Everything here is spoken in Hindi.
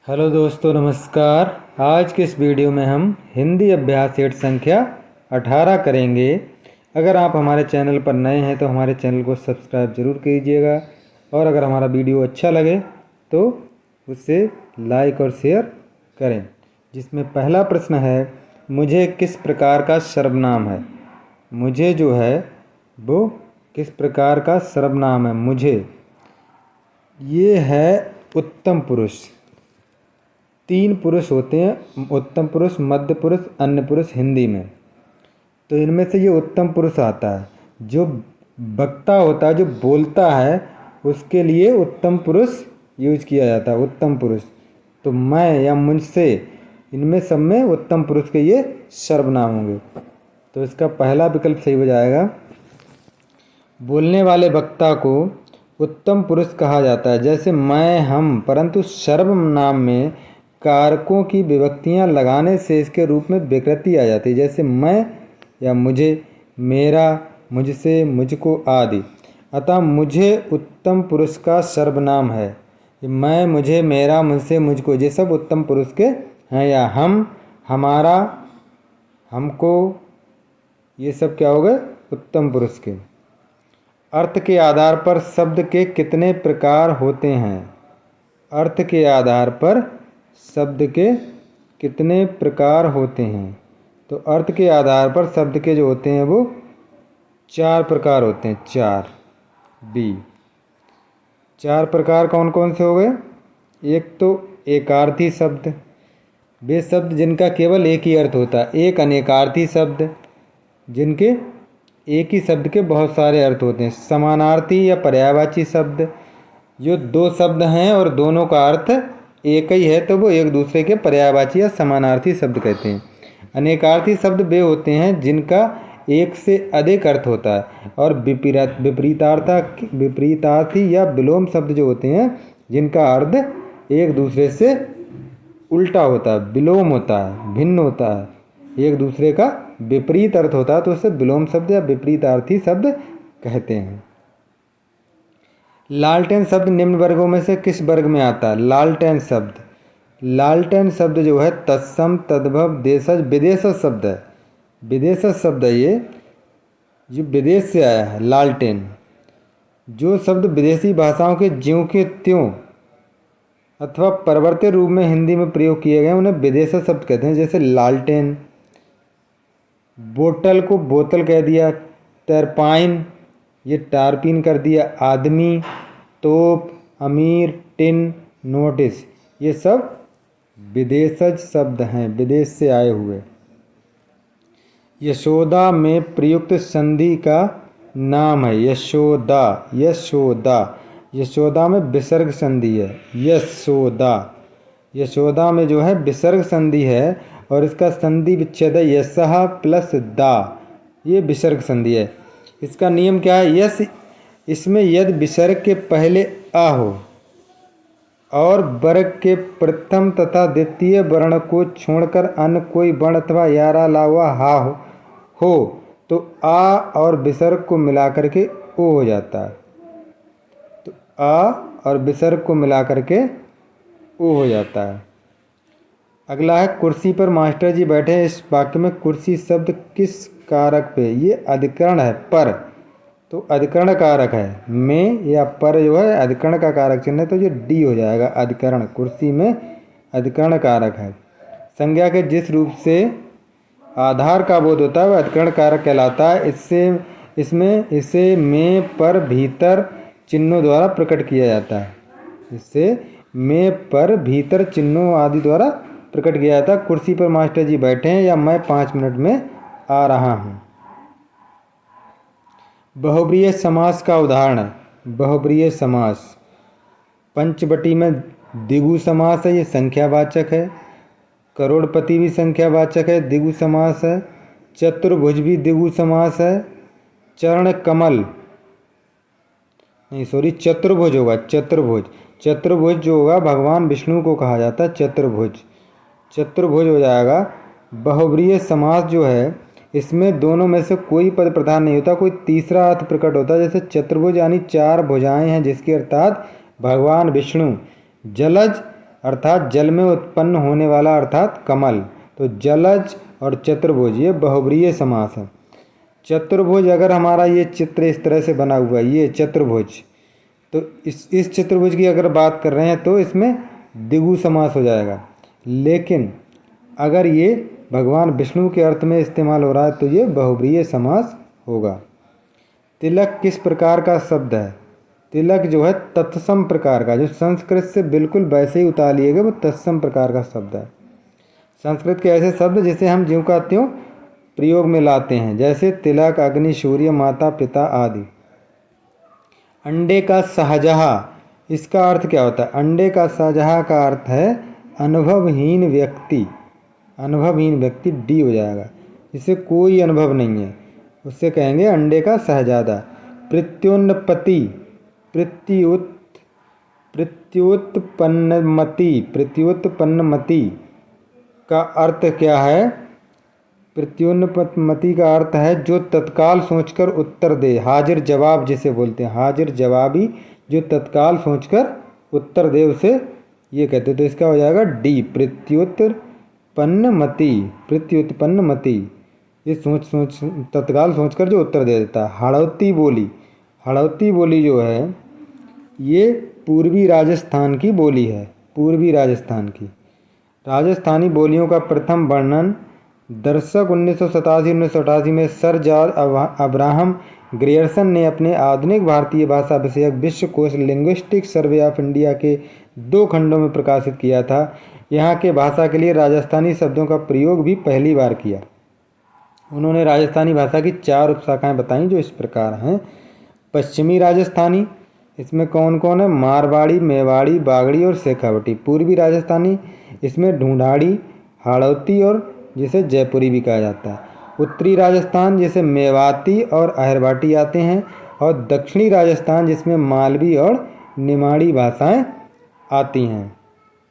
हेलो दोस्तों, नमस्कार। आज के इस वीडियो में हम हिंदी अभ्यास सेट संख्या 18 करेंगे। अगर आप हमारे चैनल पर नए हैं तो हमारे चैनल को सब्सक्राइब जरूर कीजिएगा और अगर हमारा वीडियो अच्छा लगे तो उसे लाइक और शेयर करें। जिसमें पहला प्रश्न है, मुझे किस प्रकार का सर्वनाम है। मुझे जो है वो किस प्रकार का सर्वनाम है। मुझे ये है उत्तम पुरुष। 3 पुरुष होते हैं, उत्तम पुरुष, मध्य पुरुष, अन्य पुरुष हिंदी में। तो इनमें से ये उत्तम पुरुष आता है। जो वक्ता होता है, जो बोलता है, उसके लिए उत्तम पुरुष यूज किया जाता है। उत्तम पुरुष तो मैं या मुझसे, इनमें सब में उत्तम पुरुष के ये सर्वनाम होंगे। तो इसका पहला विकल्प सही हो जाएगा। बोलने वाले वक्ता को उत्तम पुरुष कहा जाता है। जैसे मैं, हम, परंतु सर्वनाम में कारकों की विभक्तियां लगाने से इसके रूप में विकृति आ जाती है। जैसे मैं या मुझे, मेरा, मुझसे, मुझको आदि। अतः मुझे उत्तम पुरुष का सर्वनाम है। मैं, मुझे, मेरा, मुझसे, मुझको, ये सब उत्तम पुरुष के हैं। या हम, हमारा, हमको, ये सब क्या हो गए? उत्तम पुरुष के। अर्थ के आधार पर शब्द के कितने प्रकार होते हैं? अर्थ के आधार पर शब्द के कितने प्रकार होते हैं? तो अर्थ के आधार पर शब्द के जो होते हैं वो 4 प्रकार होते हैं। 4 4 प्रकार कौन कौन से हो गए? एक तो एकार्थी शब्द, वे शब्द जिनका केवल एक ही अर्थ होता है। एक अनेकार्थी शब्द, जिनके एक ही शब्द के बहुत सारे अर्थ होते हैं। समानार्थी या पर्यायवाची शब्द, जो 2 शब्द हैं और दोनों का अर्थ एक ही है तो वो एक दूसरे के पर्यायवाची या समानार्थी शब्द कहते हैं। अनेकार्थी शब्द वे होते हैं जिनका एक से अधिक अर्थ होता है। और विपरीतार्थी या विलोम शब्द जो होते हैं जिनका अर्थ एक दूसरे से उल्टा होता है, विलोम होता है, भिन्न होता है, एक दूसरे का विपरीत अर्थ होता है, तो उसे विलोम शब्द या विपरीतार्थी शब्द कहते हैं। लालटेन शब्द निम्न वर्गों में से किस वर्ग में आता है? लालटेन शब्द जो है तत्सम, तद्भव, देशज, विदेशज शब्द है। विदेशज शब्द है ये, जो विदेश से आया है। लालटेन जो शब्द विदेशी भाषाओं के ज्यों के त्यों अथवा परिवर्तित रूप में हिंदी में प्रयोग किए गए उन्हें विदेशज शब्द कहते हैं। जैसे लालटेन, बोतल को बोतल कह दिया, टरपाइन ये टारपीन कर दिया, आदमी, तोप, अमीर, टिन, नोटिस, ये सब विदेशज शब्द हैं, विदेश से आए हुए। यशोदा में प्रयुक्त संधि का नाम है यशोदा। यशोदा में विसर्ग संधि है। यशोदा में जो है विसर्ग संधि है और इसका संधि विच्छेद है यशः प्लस दा, ये विसर्ग संधि है। इसका नियम क्या है? यस, इसमें यदि विसर्ग के पहले आ हो और वर्ग के प्रथम तथा द्वितीय वर्ण को छोड़कर अन्य कोई वर्ण अथवा यारा ला हुआ हा हो तो आ और विसर्ग को मिलाकर के ओ हो जाता है। तो आ और विसर्ग को मिलाकर के ओ हो जाता है। अगला है, कुर्सी पर मास्टर जी बैठे हैं। इस वाक्य में कुर्सी शब्द किस कारक पे? ये अधिकरण है पर, तो अधिकरण कारक है। में या पर जो है अधिकरण का कारक चिन्ह है, तो ये डी हो जाएगा। अधिकरण, कुर्सी में अधिकरण कारक है। संज्ञा के जिस रूप से आधार का बोध होता है वह अधिकरण कारक कहलाता है। इसे में, पर, भीतर चिन्हों द्वारा प्रकट किया जाता है। इससे में, पर, भीतर चिन्हों आदि द्वारा प्रकट किया जाता है। कुर्सी पर मास्टर जी बैठे हैं या मैं 5 मिनट में आ रहा हूँ। बहुब्रीहि समास का उदाहरण है। बहुब्रीहि समास पंचवटी में द्विगु समास है, ये संख्यावाचक है। करोड़पति भी संख्यावाचक है, द्विगु समास है। चतुर्भुज भी द्विगु समास है। चरण कमल नहीं, सॉरी, चतुर्भुज होगा। चतुर्भुज जो होगा भगवान विष्णु को कहा जाता है। चतुर्भुज हो जाएगा। बहुब्रीहि समास जो है इसमें दोनों में से कोई पद प्रधान नहीं होता, कोई तीसरा अर्थ प्रकट होता है। जैसे चतुर्भुज यानी 4 भुजाएं हैं जिसके अर्थात भगवान विष्णु। जलज अर्थात जल में उत्पन्न होने वाला अर्थात कमल। तो जलज और चतुर्भुज ये बहुब्रीहि समास है। चतुर्भुज अगर हमारा ये चित्र इस तरह से बना हुआ है, ये चतुर्भुज, तो इस चतुर्भुज की अगर बात कर रहे हैं तो इसमें द्विगु समास हो जाएगा। लेकिन अगर ये भगवान विष्णु के अर्थ में इस्तेमाल हो रहा है तो ये बहुब्रीहि समास होगा। तिलक किस प्रकार का शब्द है? तिलक जो है तत्सम प्रकार का, जो संस्कृत से बिल्कुल वैसे ही उतार लिए गए, वो तत्सम प्रकार का शब्द है। संस्कृत के ऐसे शब्द जिसे हम ज्यों का त्यों प्रयोग में लाते हैं, जैसे तिलक, अग्नि, सूर्य, माता, पिता आदि। अंडे का शाहजहाँ, इसका अर्थ क्या होता है? अंडे का शाहजहाँ का अर्थ है अनुभवहीन व्यक्ति। अनुभवहीन व्यक्ति डी हो जाएगा, जिसे कोई अनुभव नहीं है, उससे कहेंगे अंडे का शहजादा। प्रत्युन्नपति, प्रत्युत्पन्नमति का अर्थ क्या है? प्रत्युन्नपति का अर्थ है जो तत्काल सोचकर उत्तर दे, हाजिर जवाब जिसे बोलते हैं, हाजिर जवाबी, जो तत्काल सोचकर उत्तर दे उसे ये कहते हैं। तो इसका हो जाएगा डी, प्रत्युत्पन्नमति। प्रत्युत्पन्नमति ये सोच तत्काल सोचकर जो उत्तर दे देता है। हड़ौती बोली, हड़ौती बोली जो है ये पूर्वी राजस्थान की बोली है, पूर्वी राजस्थान की। राजस्थानी बोलियों का प्रथम वर्णन दर्शक 1987-1988 में सर जॉर्ज अब्राहम ग्रियर्सन ने अपने आधुनिक भारतीय भाषा विषयक विश्वकोश लिंग्विस्टिक सर्वे ऑफ इंडिया के 2 खंडों में प्रकाशित किया था। यहाँ के भाषा के लिए राजस्थानी शब्दों का प्रयोग भी पहली बार किया। उन्होंने राजस्थानी भाषा की 4 उपशाखाएं बताई जो इस प्रकार हैं। पश्चिमी राजस्थानी, इसमें कौन कौन है? मारवाड़ी, मेवाड़ी, बागड़ी और शेखावटी। पूर्वी राजस्थानी, इसमें ढूंढाड़ी, हाड़ौती और जिसे जयपुरी भी कहा जाता है। उत्तरी राजस्थान जिसे मेवाती और अहरवाटी आते हैं, और दक्षिणी राजस्थान जिसमें मालवी और निमाड़ी भाषाएं आती हैं।